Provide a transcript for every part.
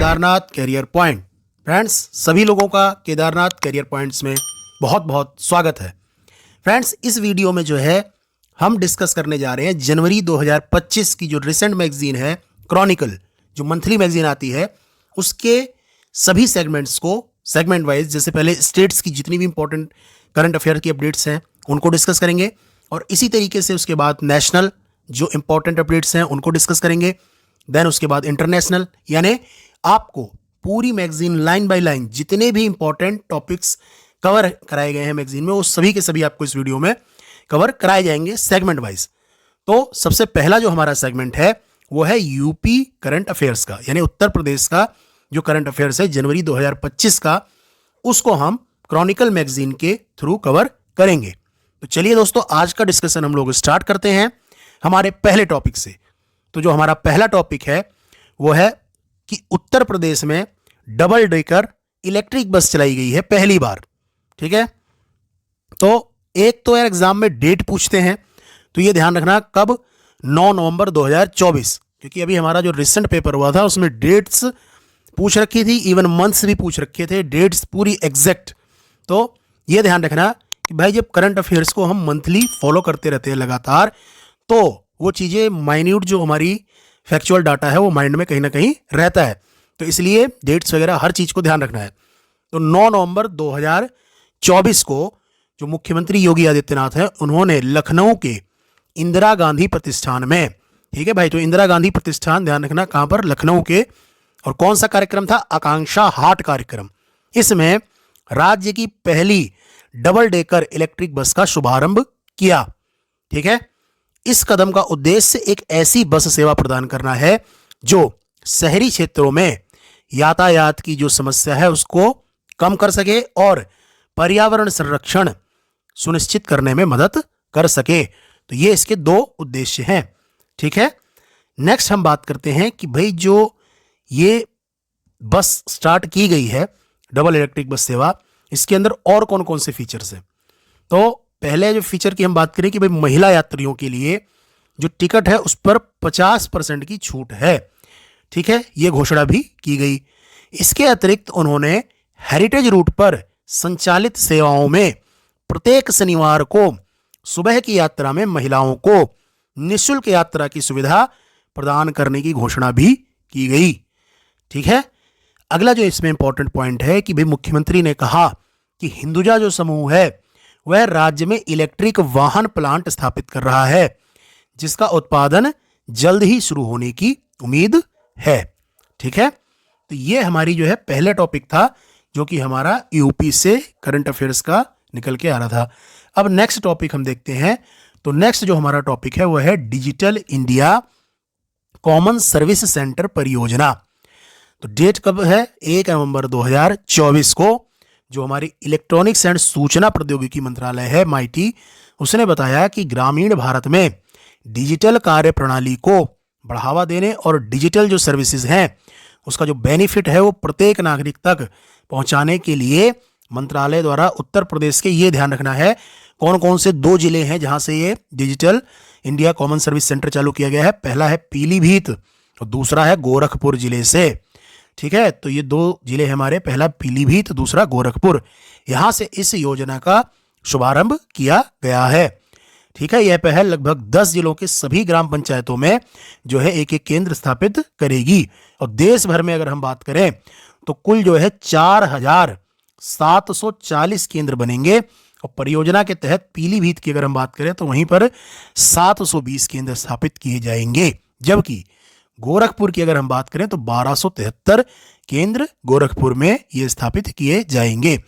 Kedarnath career point. Friends, सभी लोगों का केदारनाथ कैरियर पॉइंट्स में बहुत बहुत स्वागत है। फ्रेंड्स, इस वीडियो में जो है हम डिस्कस करने जा रहे हैं जनवरी 2025 की जो रिसेंट मैगजीन है क्रॉनिकल, जो मंथली मैगजीन आती है, उसके सभी सेगमेंट्स को सेगमेंट वाइज, जैसे पहले स्टेट्स की जितनी भी इंपॉर्टेंट करंट अफेयर की अपडेट्स हैं उनको डिस्कस करेंगे, और इसी तरीके से उसके बाद नेशनल जो इंपॉर्टेंट अपडेट्स हैं उनको डिस्कस करेंगे। देन उसके बाद इंटरनेशनल, यानी आपको पूरी मैगजीन लाइन बाय लाइन जितने भी इंपॉर्टेंट टॉपिक्स कवर कराए गए हैं मैगजीन में, वो सभी के सभी आपको इस वीडियो में कवर कराए जाएंगे सेगमेंट वाइज। तो सबसे पहला जो हमारा सेगमेंट है वो है यूपी करंट अफेयर्स का, यानी उत्तर प्रदेश का जो करंट अफेयर्स है जनवरी 2025 का, उसको हम क्रॉनिकल मैगजीन के थ्रू कवर करेंगे। तो चलिए दोस्तों, आज का डिस्कशन हम लोग स्टार्ट करते हैं हमारे पहले टॉपिक से। तो जो हमारा पहला टॉपिक है वो है कि उत्तर प्रदेश में डबल डेकर इलेक्ट्रिक बस चलाई गई है पहली बार। ठीक है, तो एक तो यार एग्जाम में डेट पूछते हैं, तो ये ध्यान रखना कब, 9 नवंबर 2024, क्योंकि अभी हमारा जो रिसेंट पेपर हुआ था उसमें डेट्स पूछ रखी थी, इवन मंथ्स भी पूछ रखे थे, डेट्स पूरी एग्जैक्ट। तो ये ध्यान रखना कि भाई जब करंट अफेयर्स को हम मंथली फॉलो करते रहते हैं लगातार, तो वो चीज़ें माइन्यूट जो हमारी फैक्चुअल डाटा है वो माइंड में कहीं ना कहीं रहता है, तो इसलिए डेट्स वगैरह हर चीज़ को ध्यान रखना है। तो 9 नवंबर 2024 को जो मुख्यमंत्री योगी आदित्यनाथ हैं, उन्होंने लखनऊ के इंदिरा गांधी प्रतिष्ठान में, ठीक है भाई, तो इंदिरा गांधी प्रतिष्ठान ध्यान रखना कहाँ पर, लखनऊ के, और कौन सा कार्यक्रम था, आकांक्षा हाट कार्यक्रम। इसमें राज्य की पहली डबल डेकर इलेक्ट्रिक बस का शुभारंभ किया। ठीक है, इस कदम का उद्देश्य एक ऐसी बस सेवा प्रदान करना है जो शहरी क्षेत्रों में यातायात की जो समस्या है उसको कम कर सके और पर्यावरण संरक्षण सुनिश्चित करने में मदद कर सके। तो ये इसके दो उद्देश्य हैं। ठीक है, नेक्स्ट हम बात करते हैं कि भाई जो ये बस स्टार्ट की गई है डबल इलेक्ट्रिक बस सेवा, इसके अंदर और कौन कौन से फीचर्स हैं। तो पहले जो फीचर की हम बात करें कि भाई महिला यात्रियों के लिए जो टिकट है उस पर 50% की छूट है। ठीक है, ये घोषणा भी की गई। इसके अतिरिक्त उन्होंने हेरिटेज रूट पर संचालित सेवाओं में प्रत्येक शनिवार को सुबह की यात्रा में महिलाओं को निःशुल्क यात्रा की सुविधा प्रदान करने की घोषणा भी की गई। ठीक है, अगला जो इसमें इंपॉर्टेंट पॉइंट है कि भाई मुख्यमंत्री ने कहा कि हिंदुजा जो समूह है वह राज्य में इलेक्ट्रिक वाहन प्लांट स्थापित कर रहा है, जिसका उत्पादन जल्द ही शुरू होने की उम्मीद है। ठीक है, तो ये हमारी जो है पहला टॉपिक था जो कि हमारा यूपी से करंट अफेयर्स का निकल के आ रहा था। अब नेक्स्ट टॉपिक हम देखते हैं। तो नेक्स्ट जो हमारा टॉपिक है वो है digital India common service centre परियोजना। तो डेट कब है, 1 नवंबर 2024 को जो हमारी इलेक्ट्रॉनिक्स एंड सूचना प्रौद्योगिकी मंत्रालय है माइटी, उसने बताया कि ग्रामीण भारत में डिजिटल कार्य प्रणाली को बढ़ावा देने और डिजिटल जो सर्विसेज हैं उसका जो बेनिफिट है वो प्रत्येक नागरिक तक पहुंचाने के लिए मंत्रालय द्वारा उत्तर प्रदेश के, ये ध्यान रखना है, कौन कौन से 2 जिले हैं जहां से ये digital India common service centre चालू किया गया है। पहला है पीलीभीत और दूसरा है गोरखपुर जिले से। ठीक है, तो ये 2 जिले हमारे, पहला पीलीभीत, दूसरा गोरखपुर, यहां से इस योजना का शुभारंभ किया गया है। ठीक है, यह पहल लगभग 10 जिलों के सभी ग्राम पंचायतों में जो है एक केंद्र स्थापित करेगी, और देश भर में अगर हम बात करें तो कुल जो है 4740 केंद्र बनेंगे, और परियोजना के तहत पीलीभीत की अगर हम बात करें तो वहीं पर 720 केंद्र स्थापित किए जाएंगे, जबकि गोरखपुर की अगर हम बात करें तो 1273 केंद्र गोरखपुर में ये स्थापित किए जाएंगे।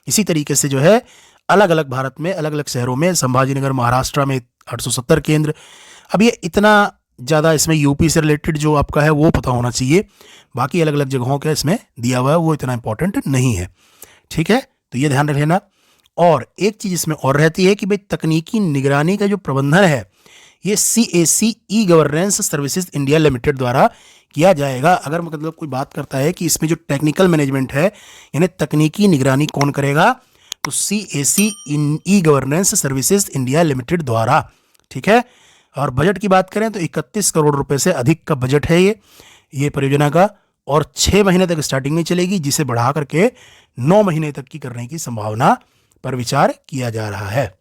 इसी तरीके से जो है अलग अलग भारत में अलग अलग शहरों में, संभाजीनगर महाराष्ट्र में 870 केंद्र। अब ये इतना ज़्यादा इसमें यूपी से रिलेटेड जो आपका है वो पता होना चाहिए, बाकी अलग अलग जगहों का इसमें दिया हुआ है वो इतना इंपॉर्टेंट नहीं है। ठीक है, तो ये ध्यान रख लेना। और एक चीज़ इसमें और रहती है कि भाई तकनीकी निगरानी का जो प्रबंधन है ये CAC e governance services India limited द्वारा किया जाएगा। अगर मतलब कोई बात करता है कि इसमें जो टेक्निकल मैनेजमेंट है यानी तकनीकी निगरानी कौन करेगा, तो CAC e governance services India limited द्वारा। ठीक है, और बजट की बात करें तो 31 करोड़ रुपए से अधिक का बजट है ये परियोजना का। और 6 महीने तक स्टार्टिंग में चलेगी, जिसे बढ़ा करके 9 महीने तक की करने की संभावना पर विचार किया जा रहा है।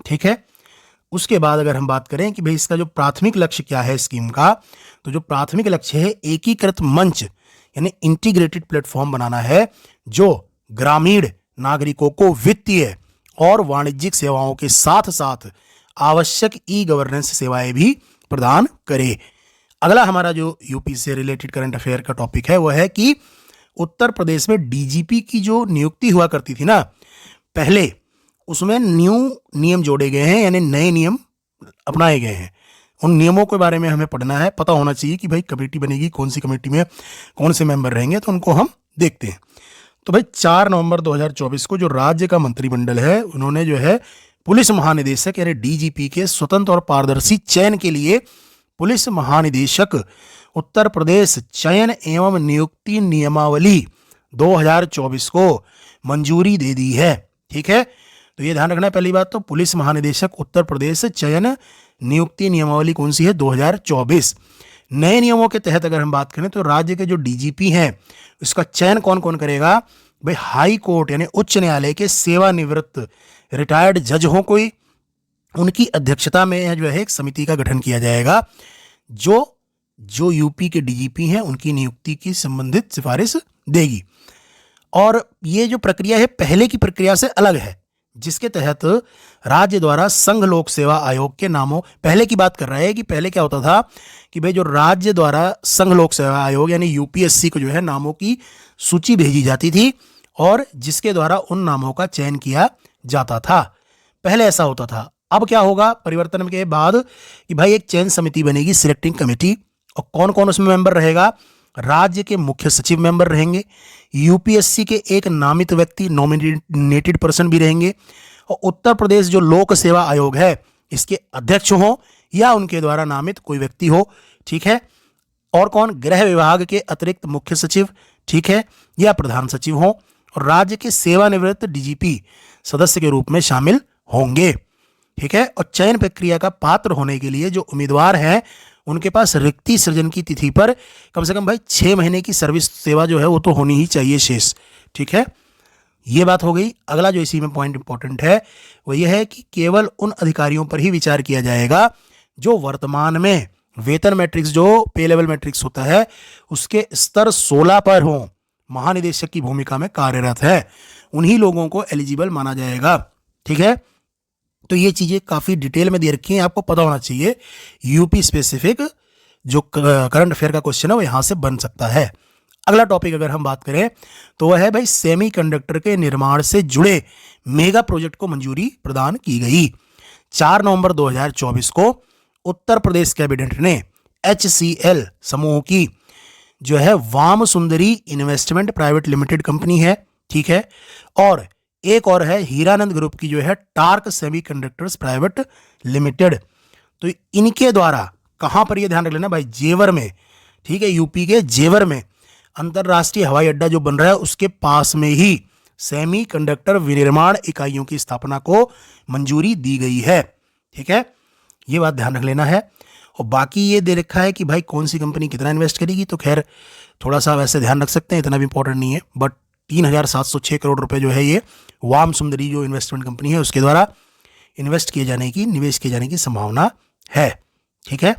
ठीक है, उसके बाद अगर हम बात करें कि भाई इसका जो प्राथमिक लक्ष्य क्या है स्कीम का, तो जो प्राथमिक लक्ष्य है एकीकृत मंच यानी इंटीग्रेटेड प्लेटफॉर्म बनाना है, जो ग्रामीण नागरिकों को वित्तीय और वाणिज्यिक सेवाओं के साथ साथ आवश्यक ई गवर्नेंस सेवाएं भी प्रदान करे। अगला हमारा जो यूपी से रिलेटेड करंट अफेयर का टॉपिक है वो है कि उत्तर प्रदेश में डीजीपी की जो नियुक्ति हुआ करती थी ना पहले, उसमें नियम जोड़े गए हैं, यानी नए नियम अपनाए गए हैं। उन नियमों के बारे में हमें पढ़ना है, पता होना चाहिए कि भाई कमेटी बनेगी, कौन सी कमेटी में कौन से मेंबर रहेंगे, तो उनको हम देखते हैं। तो भाई 4 नवंबर 2024 को जो राज्य का मंत्रिमंडल है उन्होंने जो है पुलिस महानिदेशक यानी डीजीपी के स्वतंत्र और पारदर्शी चयन के लिए पुलिस महानिदेशक उत्तर प्रदेश चयन एवं नियुक्ति नियमावली 2024 को मंजूरी दे दी है। ठीक है, तो ये ध्यान रखना है। पहली बात तो पुलिस महानिदेशक उत्तर प्रदेश चयन नियुक्ति नियमावली कौन सी है, 2024। नए नियमों के तहत अगर हम बात करें तो राज्य के जो डीजीपी हैं उसका चयन कौन कौन करेगा, भाई हाई कोर्ट यानी उच्च न्यायालय के सेवानिवृत्त रिटायर्ड जज हो कोई, उनकी अध्यक्षता में जो है एक समिति का गठन किया जाएगा जो यूपी के डीजीपी हैं उनकी नियुक्ति की संबंधित सिफारिश देगी। और ये जो प्रक्रिया है पहले की प्रक्रिया से अलग है, जिसके तहत राज्य द्वारा संघ लोक सेवा आयोग के नामों, पहले की बात कर रहा है कि पहले क्या होता था कि भाई जो राज्य द्वारा संघ लोक सेवा आयोग यानी यूपीएससी को जो है नामों की सूची भेजी जाती थी और जिसके द्वारा उन नामों का चयन किया जाता था। पहले ऐसा होता था। अब क्या होगा परिवर्तन के बाद कि भाई एक चयन समिति बनेगी, सिलेक्टिंग कमेटी, और कौन कौन उसमें मेंबर रहेगा, राज्य के मुख्य सचिव मेंबर रहेंगे, यूपीएससी के एक नामित व्यक्ति नॉमिनेटेड पर्सन भी रहेंगे, और उत्तर प्रदेश जो लोक सेवा आयोग है इसके अध्यक्ष हो या उनके द्वारा नामित कोई व्यक्ति हो। ठीक है, और कौन, गृह विभाग के अतिरिक्त मुख्य सचिव, ठीक है, या प्रधान सचिव हो, और राज्य के सेवानिवृत्त डीजीपी सदस्य के रूप में शामिल होंगे। ठीक है, और चयन प्रक्रिया का पात्र होने के लिए जो उम्मीदवार हैं उनके पास रिक्ति सृजन की तिथि पर कम से कम भाई 6 महीने की सर्विस सेवा जो है वो तो होनी ही चाहिए शेष। ठीक है, ये बात हो गई। अगला जो इसी में पॉइंट इंपॉर्टेंट है वो ये है कि केवल उन अधिकारियों पर ही विचार किया जाएगा जो वर्तमान में वेतन मैट्रिक्स, जो पे लेवल मैट्रिक्स होता है उसके स्तर 16 पर हो, महानिदेशक की भूमिका में कार्यरत है, उन्हीं लोगों को एलिजिबल माना जाएगा। ठीक है, तो ये चीजें काफी डिटेल में दे रखी हैं, आपको पता होना चाहिए। यूपी स्पेसिफिक जो करंट अफेयर का क्वेश्चन है वो यहां से बन सकता है। अगला टॉपिक अगर हम बात करें तो वह है भाई सेमीकंडक्टर के निर्माण से जुड़े मेगा प्रोजेक्ट को मंजूरी प्रदान की गई। 4 नवंबर 2024 को उत्तर प्रदेश कैबिनेट ने HCL समूह की जो है वाम सुंदरी इन्वेस्टमेंट प्राइवेट लिमिटेड कंपनी है, ठीक है, और एक और है हीरानंद ग्रुप की जो है टार्क सेमीकंडक्टर्स प्राइवेट लिमिटेड, तो इनके द्वारा कहां पर ये ध्यान रख लेना भाई, जेवर में, ठीक है, यूपी के जेवर में अंतरराष्ट्रीय हवाई अड्डा जो बन रहा है उसके पास में ही सेमीकंडक्टर विनिर्माण इकाइयों की स्थापना को मंजूरी दी गई है। ठीक है, ये बात ध्यान रख लेना है। और बाकी ये दे रखा है कि भाई कौन सी कंपनी कितना इन्वेस्ट करेगी, तो खैर थोड़ा सा वैसे ध्यान रख सकते हैं, इतना भी इंपॉर्टेंट नहीं है, बट 3,706 करोड़ रुपए जो है ये वाम सुंदरी जो इन्वेस्टमेंट कंपनी है उसके द्वारा निवेश किए जाने की संभावना है। ठीक है,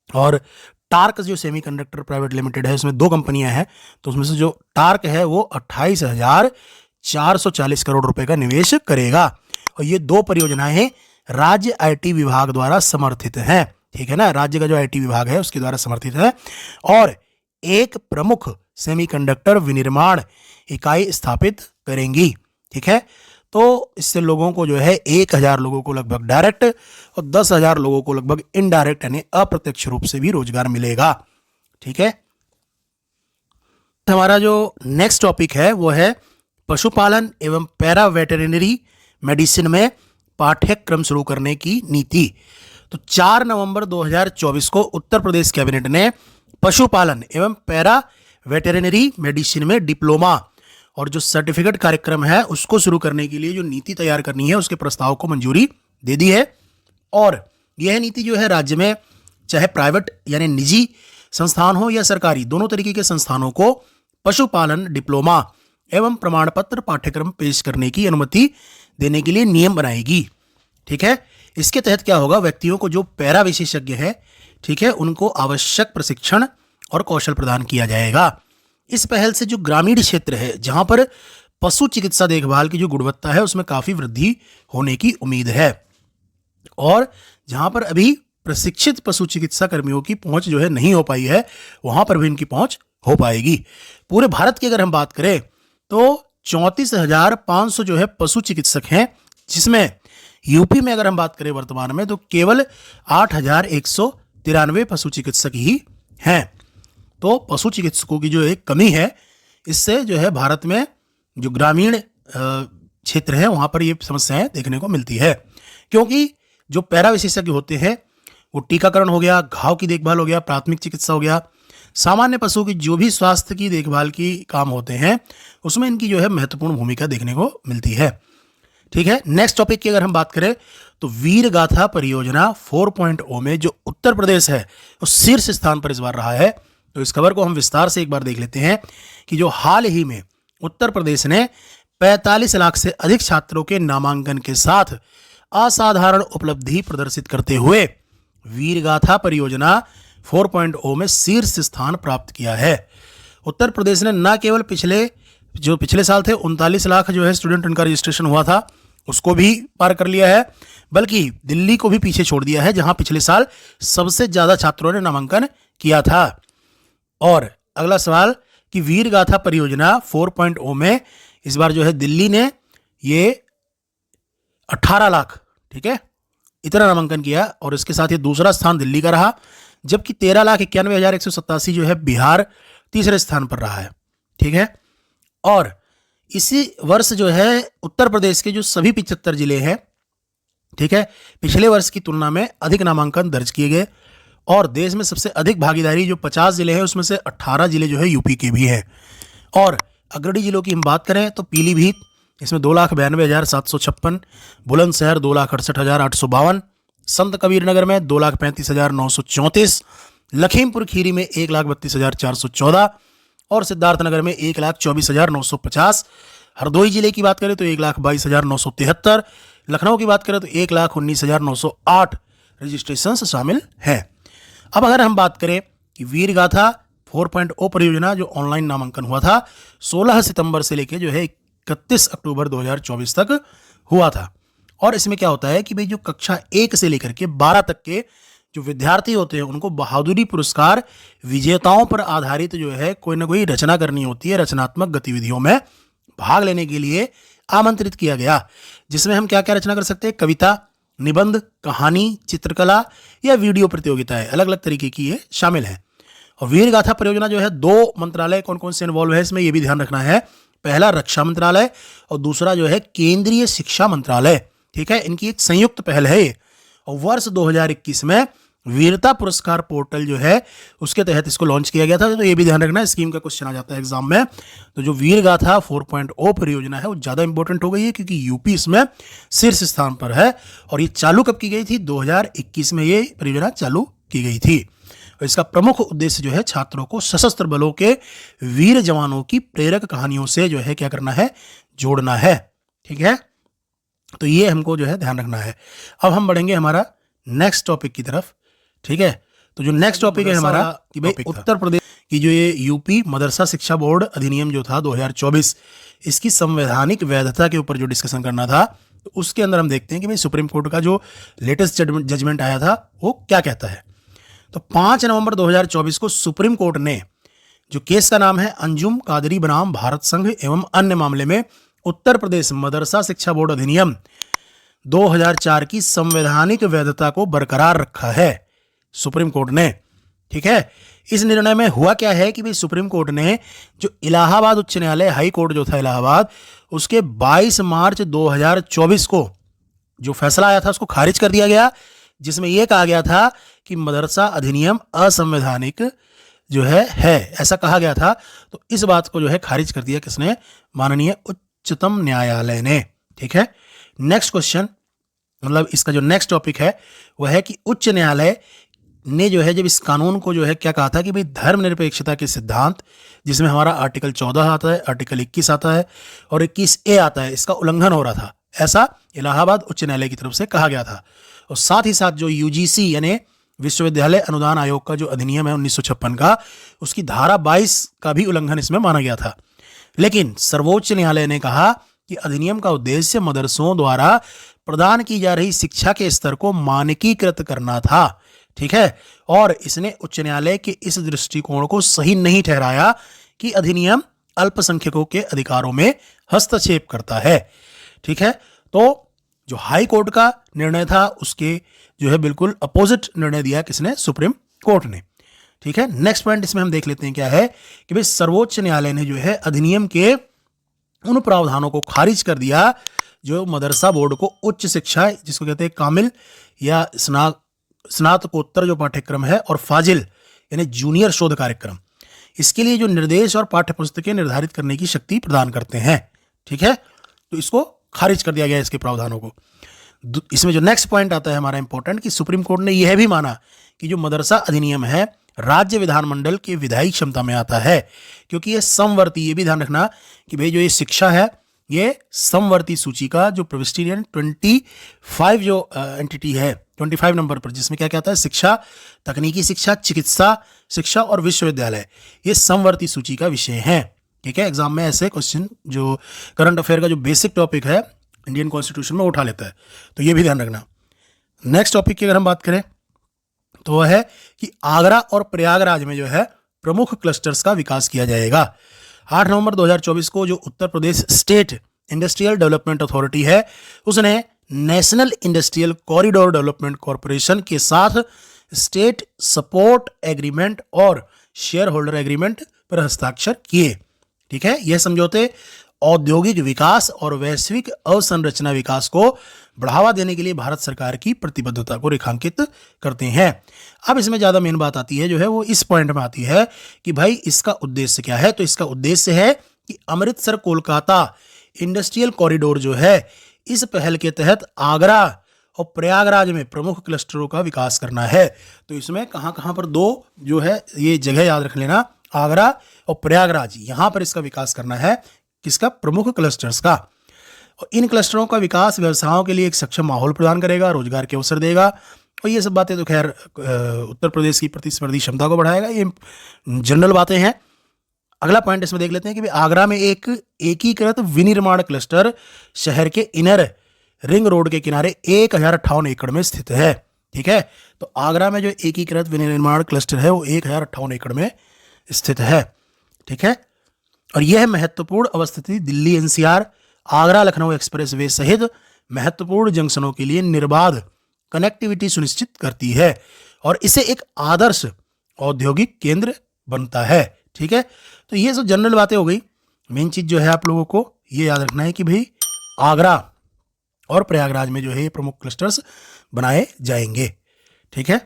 और टार्क जो सेमीकंडक्टर प्राइवेट लिमिटेड है उसमें 2 कंपनियां हैं, तो उसमें से जो टार्क है वो 28,440 करोड़ रुपए का निवेश करेगा, और ये 2 परियोजनाएं राज्य आईटी विभाग द्वारा समर्थित हैं। ठीक है ना, राज्य का जो आईटी विभाग है उसके द्वारा समर्थित है, और एक प्रमुख सेमीकंडक्टर विनिर्माण इकाई स्थापित करेंगी। ठीक है, तो इससे लोगों को जो है 1,000 लोगों को लगभग डायरेक्ट और 10,000 लोगों को लगभग इनडायरेक्ट यानी अप्रत्यक्ष रूप से भी रोजगार मिलेगा। ठीक है, हमारा जो नेक्स्ट टॉपिक है वो है पशुपालन एवं पैरा वेटरिनरी मेडिसिन में पाठ्यक्रम शुरू करने की नीति। तो 4 नवंबर 2024 को उत्तर प्रदेश कैबिनेट ने पशुपालन एवं पैरा वेटरिनरी मेडिसिन में डिप्लोमा और जो सर्टिफिकेट कार्यक्रम है उसको शुरू करने के लिए जो नीति तैयार करनी है उसके प्रस्ताव को मंजूरी दे दी है। और यह नीति जो है राज्य में चाहे प्राइवेट यानी निजी संस्थान हो या सरकारी, दोनों तरीके के संस्थानों को पशुपालन डिप्लोमा एवं प्रमाण पत्र पाठ्यक्रम पेश करने की अनुमति देने के लिए नियम बनाएगी। ठीक है, इसके तहत क्या होगा, व्यक्तियों को जो पैरा विशेषज्ञ है, ठीक है, उनको आवश्यक प्रशिक्षण और कौशल प्रदान किया जाएगा। इस पहल से जो ग्रामीण क्षेत्र है जहां पर पशु चिकित्सा देखभाल की जो गुणवत्ता है उसमें काफी वृद्धि होने की उम्मीद है, और जहां पर अभी प्रशिक्षित पशु चिकित्सा कर्मियों की पहुंच जो है नहीं हो पाई है, वहां पर भी इनकी पहुंच हो पाएगी। पूरे भारत की अगर हम बात करें तो 34,500 जो है पशु चिकित्सक हैं, जिसमें यूपी में अगर हम बात करें वर्तमान में तो केवल 8,193 पशु चिकित्सक ही हैं। तो पशु चिकित्सकों की जो एक कमी है, इससे जो है भारत में जो ग्रामीण क्षेत्र है वहां पर ये समस्याएं देखने को मिलती है, क्योंकि जो पैरा विशेषज्ञ होते हैं वो टीकाकरण हो गया, घाव की देखभाल हो गया, प्राथमिक चिकित्सा हो गया, सामान्य पशु की जो भी स्वास्थ्य की देखभाल की काम होते हैं उसमें इनकी जो है महत्वपूर्ण भूमिका देखने को मिलती है। ठीक है, नेक्स्ट टॉपिक की अगर हम बात करें तो वीर गाथा परियोजना 4.0 में जो उत्तर प्रदेश है वो शीर्ष स्थान पर इस बार रहा है। तो इस खबर को हम विस्तार से एक बार देख लेते हैं कि जो हाल ही में उत्तर प्रदेश ने 45 लाख से अधिक छात्रों के नामांकन के साथ असाधारण उपलब्धि प्रदर्शित करते हुए वीर गाथा परियोजना 4.0 में शीर्ष स्थान प्राप्त किया है। उत्तर प्रदेश ने न केवल पिछले साल थे 39 लाख जो है स्टूडेंट उनका रजिस्ट्रेशन हुआ था उसको भी पार कर लिया है, बल्कि दिल्ली को भी पीछे छोड़ दिया है जहां पिछले साल सबसे ज्यादा छात्रों ने नामांकन किया था। और अगला सवाल कि वीर गाथा परियोजना 4.0 में इस बार जो है दिल्ली ने ये 18 लाख, ठीक है, इतना नामांकन किया और इसके साथ ये दूसरा स्थान दिल्ली का रहा, जबकि 13,91,187 जो है बिहार तीसरे स्थान पर रहा है। ठीक है, और इसी वर्ष जो है उत्तर प्रदेश के जो सभी 75 जिले हैं, ठीक है, पिछले वर्ष की तुलना में अधिक नामांकन दर्ज किए गए, और देश में सबसे अधिक भागीदारी जो 50 जिले हैं उसमें से 18 जिले जो है यूपी के भी हैं। और अग्रणी जिलों की हम बात करें तो पीलीभीत इसमें 2,92,756, बुलंदशहर 2,68,852, संत कबीर नगर में 2,35,934, लखीमपुर खीरी में 1,32,414 और सिद्धार्थनगर में 1,24,950। हरदोई जिले की बात करें तो 1,22,973, लखनऊ की बात करें तो 1,19,908 रजिस्ट्रेशन शामिल हैं। अब अगर हम बात करें कि वीर गाथा 4.0 परियोजना जो ऑनलाइन नामांकन हुआ था 16 सितंबर से लेकर जो है 31 अक्टूबर 2024 तक हुआ था, और इसमें क्या होता है कि भाई जो कक्षा 1 से लेकर के 12 तक के जो विद्यार्थी होते हैं उनको बहादुरी पुरस्कार विजेताओं पर आधारित जो है कोई ना कोई रचना करनी होती है, रचनात्मक गतिविधियों में भाग लेने के लिए आमंत्रित किया गया, जिसमें हम क्या क्या रचना कर सकते हैं, कविता, निबंध, कहानी, चित्रकला या वीडियो प्रतियोगिताएं, अलग अलग तरीके की ये शामिल है। और वीर गाथा परियोजना जो है 2 मंत्रालय कौन कौन से इन्वॉल्व है इसमें ये भी ध्यान रखना है, पहला रक्षा मंत्रालय और दूसरा जो है केंद्रीय शिक्षा मंत्रालय। ठीक है, इनकी एक संयुक्त पहल है ये, और वर्ष 2021 में वीरता पुरस्कार पोर्टल जो है उसके तहत इसको लॉन्च किया गया था। तो ये भी ध्यान रखना, स्कीम का क्वेश्चन आ जाता है एग्जाम में। तो जो वीर गाथा 4.0 परियोजना है वो ज़्यादा इंपॉर्टेंट हो गई है क्योंकि यूपी इसमें शीर्ष स्थान पर है, और ये चालू कब की गई थी, 2021 में ये परियोजना चालू की गई थी। और इसका प्रमुख उद्देश्य जो है छात्रों को सशस्त्र बलों के वीर जवानों की प्रेरक कहानियों से जो है क्या करना है, जोड़ना है। ठीक है, तो ये हमको जो है ध्यान रखना है। अब हम बढ़ेंगे हमारा नेक्स्ट टॉपिक की तरफ। ठीक है, तो जो नेक्स्ट टॉपिक है हमारा कि भाई उत्तर प्रदेश की जो ये यूपी मदरसा शिक्षा बोर्ड अधिनियम जो था 2024, इसकी संवैधानिक वैधता के ऊपर जो डिस्कशन करना था, तो उसके अंदर हम देखते हैं कि भाई सुप्रीम कोर्ट का जो लेटेस्ट जजमेंट आया था वो क्या कहता है। तो 5 नवंबर 2024 को सुप्रीम कोर्ट ने, जो केस का नाम है अंजुम कादरी बनाम भारत संघ एवं अन्य मामले में, उत्तर प्रदेश मदरसा शिक्षा बोर्ड अधिनियम 2004 की संवैधानिक वैधता को बरकरार रखा है सुप्रीम कोर्ट ने। ठीक है, इस निर्णय में हुआ क्या है कि भाई सुप्रीम कोर्ट ने जो इलाहाबाद उच्च न्यायालय, हाई कोर्ट जो था इलाहाबाद, उसके 22 मार्च 2024 को जो फैसला आया था उसको खारिज कर दिया गया, जिसमें यह कहा गया था कि मदरसा अधिनियम असंवैधानिक जो है ऐसा कहा गया था। तो इस बात को जो है खारिज कर दिया किसने, माननीय उच्चतम न्यायालय ने। ठीक है, नेक्स्ट क्वेश्चन, मतलब इसका जो नेक्स्ट टॉपिक है वह है कि उच्च न्यायालय ने जो है जब इस कानून को जो है क्या कहा था कि भाई धर्मनिरपेक्षता के सिद्धांत, जिसमें हमारा आर्टिकल 14 आता है, आर्टिकल 21 आता है और 21A आता है, इसका उल्लंघन हो रहा था, ऐसा इलाहाबाद उच्च न्यायालय की तरफ से कहा गया था। और साथ ही साथ जो यूजीसी यानी विश्वविद्यालय अनुदान आयोग का जो अधिनियम है 1956 का, उसकी धारा 22 का भी उल्लंघन इसमें माना गया था। लेकिन सर्वोच्च न्यायालय ने कहा कि अधिनियम का उद्देश्य मदरसों द्वारा प्रदान की जा रही शिक्षा के स्तर को मानकीकृत करना था, ठीक है। और इसने उच्च न्यायालय के इस दृष्टिकोण को सही नहीं ठहराया कि अधिनियम अल्पसंख्यकों के अधिकारों में हस्तक्षेप करता है, ठीक है। तो जो हाई कोर्ट का निर्णय था उसके जो है बिल्कुल अपोजिट निर्णय दिया किसने, सुप्रीम कोर्ट ने, ठीक है। नेक्स्ट पॉइंट इसमें हम देख लेते हैं क्या है कि भाई सर्वोच्च न्यायालय ने जो है अधिनियम के उन प्रावधानों को खारिज कर दिया जो मदरसा बोर्ड को उच्च शिक्षा, जिसको कहते हैं कामिल या स्नातकोत्तर जो पाठ्यक्रम है, और फाजिल यानी जूनियर शोध कार्यक्रम, इसके लिए जो निर्देश और पाठ्य पुस्तकें निर्धारित करने की शक्ति प्रदान करते हैं, ठीक है। तो इसको खारिज कर दिया गया इसके प्रावधानों को। इसमें जो नेक्स्ट पॉइंट आता है हमारा इंपॉर्टेंट, कि सुप्रीम कोर्ट ने यह भी माना कि जो मदरसा अधिनियम है राज्य विधानमंडल के विधायी क्षमता में आता है, क्योंकि ये समवर्ती, ये भी ध्यान रखना कि भाई जो ये शिक्षा है ये समवर्ती सूची का जो प्रविष्टि 25 जो एंटिटी है 25 नंबर पर, जिसमें क्या कहता है शिक्षा, तकनीकी शिक्षा, चिकित्सा शिक्षा और विश्वविद्यालय, ये समवर्ती सूची का विषय है, ठीक है। एग्जाम में ऐसे क्वेश्चन जो करंट अफेयर का जो बेसिक टॉपिक है इंडियन कॉन्स्टिट्यूशन में उठा लेता है, तो ये भी ध्यान रखना। नेक्स्ट टॉपिक की अगर हम बात करें तो वह है कि आगरा और प्रयागराज में जो है प्रमुख क्लस्टर्स का विकास किया जाएगा। 8 नवंबर 2024 को जो Uttar Pradesh state industrial development authority है उसने national industrial corridor development corporation के साथ स्टेट सपोर्ट एग्रीमेंट और शेयर होल्डर एग्रीमेंट पर हस्ताक्षर किए, ठीक है। यह समझौते औद्योगिक विकास और वैश्विक अवसंरचना विकास को बढ़ावा देने के लिए भारत सरकार की प्रतिबद्धता को रेखांकित करते हैं। अब इसमें ज़्यादा मेन बात आती है जो है वो इस पॉइंट में आती है कि भाई इसका उद्देश्य क्या है। तो इसका उद्देश्य है कि अमृतसर कोलकाता इंडस्ट्रियल कॉरिडोर जो है, इस पहल के तहत आगरा और प्रयागराज में प्रमुख क्लस्टरों का विकास करना है। तो इसमें कहाँ कहाँ पर दो जो है ये जगह याद रख लेना, आगरा और प्रयागराज, यहाँ पर इसका विकास करना है, किसका, प्रमुख क्लस्टर्स का। और इन क्लस्टरों का विकास व्यवसायों के लिए एक सक्षम माहौल प्रदान करेगा, रोजगार के अवसर देगा, और ये सब बातें तो खैर उत्तर प्रदेश की प्रतिस्पर्धी क्षमता को बढ़ाएगा, ये जनरल बातें हैं। अगला पॉइंट इसमें देख लेते हैं कि आगरा में एक एकीकृत विनिर्माण क्लस्टर शहर के इनर रिंग रोड के किनारे 1058 एकड़ में स्थित है, ठीक है। तो आगरा में जो एकीकृत विनिर्माण क्लस्टर है वो 1058 एकड़ में स्थित है, ठीक है। और यह महत्वपूर्ण अवस्थिति Delhi NCR, Agra Lucknow expressway सहित महत्वपूर्ण जंक्शनों के लिए निर्बाध कनेक्टिविटी सुनिश्चित करती है और इसे एक आदर्श औद्योगिक केंद्र बनता है, ठीक है। तो ये सब जनरल बातें हो गई। मेन चीज जो है आप लोगों को ये याद रखना है कि भाई आगरा और प्रयागराज में जो है ये प्रमुख क्लस्टर्स बनाए जाएंगे, ठीक है।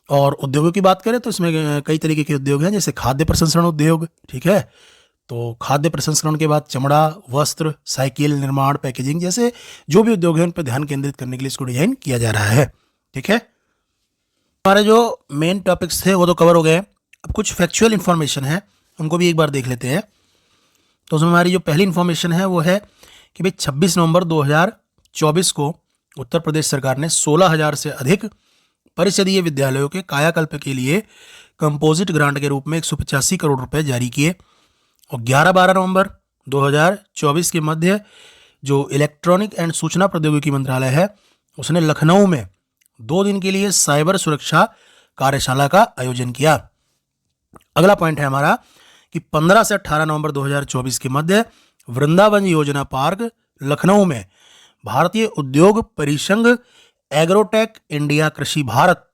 और उद्योगों की बात करें तो इसमें कई तरीके के उद्योग हैं, जैसे खाद्य प्रसंस्करण उद्योग, ठीक है। तो खाद्य प्रसंस्करण के बाद चमड़ा, वस्त्र, साइकिल निर्माण, पैकेजिंग जैसे जो भी उद्योग हैं उन पर ध्यान केंद्रित करने के लिए इसको डिजाइन किया जा रहा है, ठीक है। हमारे जो मेन टॉपिक्स थे वो तो कवर हो गए। अब कुछ फैक्चुअल इन्फॉर्मेशन है उनको भी एक बार देख लेते हैं। तो उसमें हमारी जो पहली इन्फॉर्मेशन है वो है कि भाई 26 नवंबर 2024 को उत्तर प्रदेश सरकार ने 16,000 से अधिक परिषदीय विद्यालयों के कायाकल्प के लिए कंपोजिट ग्रांट के रूप में 185 करोड़ रुपए जारी किए। और 11-12 नवंबर 2024 के मध्य जो इलेक्ट्रॉनिक एंड सूचना प्रौद्योगिकी मंत्रालय है उसने लखनऊ में 2 दिन के लिए साइबर सुरक्षा कार्यशाला का आयोजन किया। अगला पॉइंट है हमारा कि 15 से 18 नवंबर 2024 के मध्य वृंदावन योजना पार्क लखनऊ में भारतीय उद्योग परिसंघ एग्रोटेक इंडिया कृषि भारत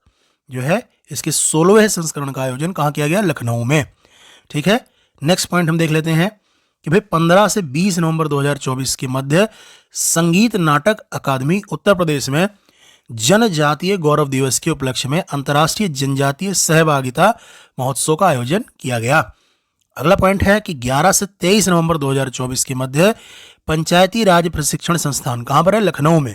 जो है इसके 16वें संस्करण का आयोजन कहाँ किया गया, लखनऊ में, ठीक है। नेक्स्ट पॉइंट हम देख लेते हैं कि भाई 15 से 20 नवंबर 2024 के मध्य संगीत नाटक अकादमी उत्तर प्रदेश में जनजातीय गौरव दिवस के उपलक्ष्य में अंतर्राष्ट्रीय जनजातीय सहभागिता महोत्सव का आयोजन किया गया। अगला पॉइंट है कि 11 से 23 नवंबर 2024 के मध्य पंचायती राज प्रशिक्षण संस्थान कहाँ पर है, लखनऊ में,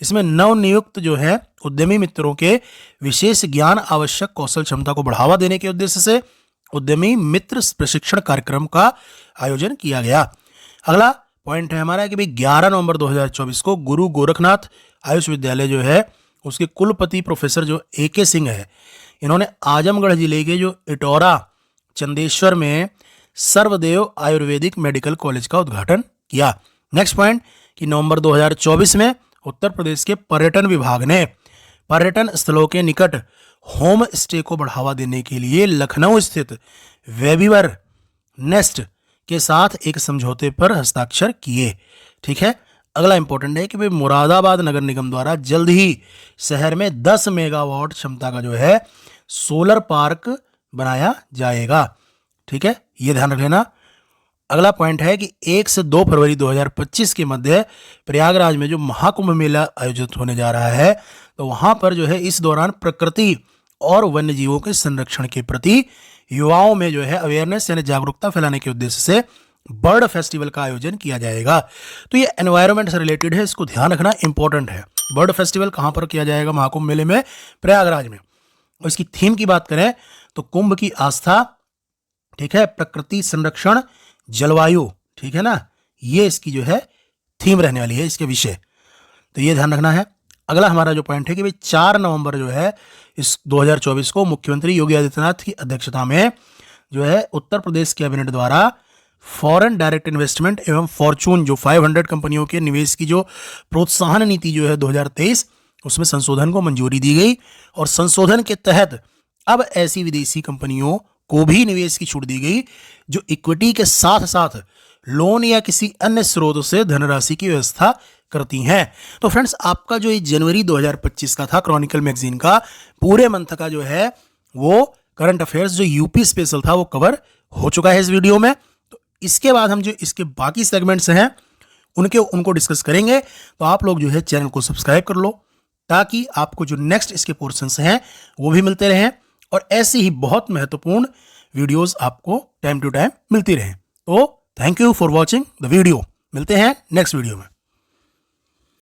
इसमें नवनियुक्त जो है उद्यमी मित्रों के विशेष ज्ञान आवश्यक कौशल क्षमता को बढ़ावा देने के उद्देश्य से उद्यमी मित्र प्रशिक्षण कार्यक्रम का आयोजन किया गया। अगला पॉइंट है हमारा कि भाई 11 नवंबर 2024 को गुरु गोरखनाथ आयुष विद्यालय जो है उसके कुलपति प्रोफेसर जो AK सिंह है, इन्होंने आजमगढ़ जिले के जो इटौरा चंदेश्वर में सर्वदेव आयुर्वेदिक मेडिकल कॉलेज का उद्घाटन किया। नेक्स्ट पॉइंट कि नवंबर 2024 में उत्तर प्रदेश के पर्यटन विभाग ने पर्यटन स्थलों के निकट होम स्टे को बढ़ावा देने के लिए लखनऊ स्थित वेबीवर नेस्ट के साथ एक समझौते पर हस्ताक्षर किए। ठीक है। अगला इंपॉर्टेंट है कि भाई मुरादाबाद नगर निगम द्वारा जल्द ही शहर में 10 मेगावाट क्षमता का जो है सोलर पार्क बनाया जाएगा। ठीक है, ये ध्यान रख लेना। अगला पॉइंट है कि 1 से 2 फरवरी 2025 के मध्य प्रयागराज में जो महाकुंभ मेला आयोजित होने जा रहा है, तो वहां पर जो है इस दौरान प्रकृति और वन्य जीवों के संरक्षण के प्रति युवाओं में जो है अवेयरनेस यानी जागरूकता फैलाने के उद्देश्य से बर्ड फेस्टिवल का आयोजन किया जाएगा। तो ये एनवायरनमेंट से रिलेटेड है, इसको ध्यान रखना इंपॉर्टेंट है। बर्ड फेस्टिवल कहां पर किया जाएगा? महाकुंभ मेले में, प्रयागराज में। और इसकी थीम की बात करें तो कुंभ की आस्था, ठीक है, प्रकृति संरक्षण, जलवायु, ठीक है ना, ये इसकी जो है थीम रहने वाली है, इसके विषय। तो ये ध्यान रखना है। अगला हमारा जो पॉइंट है कि भाई 4 नवंबर जो है इस 2024 को मुख्यमंत्री योगी आदित्यनाथ की अध्यक्षता में जो है उत्तर प्रदेश कैबिनेट द्वारा फॉरेन डायरेक्ट इन्वेस्टमेंट एवं फॉर्चून जो 500 कंपनियों के निवेश की जो प्रोत्साहन नीति जो है 2023, उसमें संशोधन को मंजूरी दी गई। और संशोधन के तहत अब ऐसी विदेशी कंपनियों को भी निवेश की छूट दी गई जो इक्विटी के साथ साथ लोन या किसी अन्य स्रोत से धनराशि की व्यवस्था करती हैं। तो फ्रेंड्स, आपका जो ये जनवरी 2025 का था क्रॉनिकल मैगजीन का पूरे मंथ का जो है वो करंट अफेयर्स जो यूपी स्पेशल था वो कवर हो चुका है इस वीडियो में। तो इसके बाद हम जो इसके बाकी सेगमेंट्स हैं उनको डिस्कस करेंगे। तो आप लोग जो है चैनल को सब्सक्राइब कर लो ताकि आपको जो नेक्स्ट इसके पोर्शंस हैं वो भी मिलते रहें और ऐसी ही बहुत महत्वपूर्ण वीडियोस आपको टाइम टू टाइम मिलती रहें। तो thank you for watching the video. मिलते हैं नेक्स्ट वीडियो में।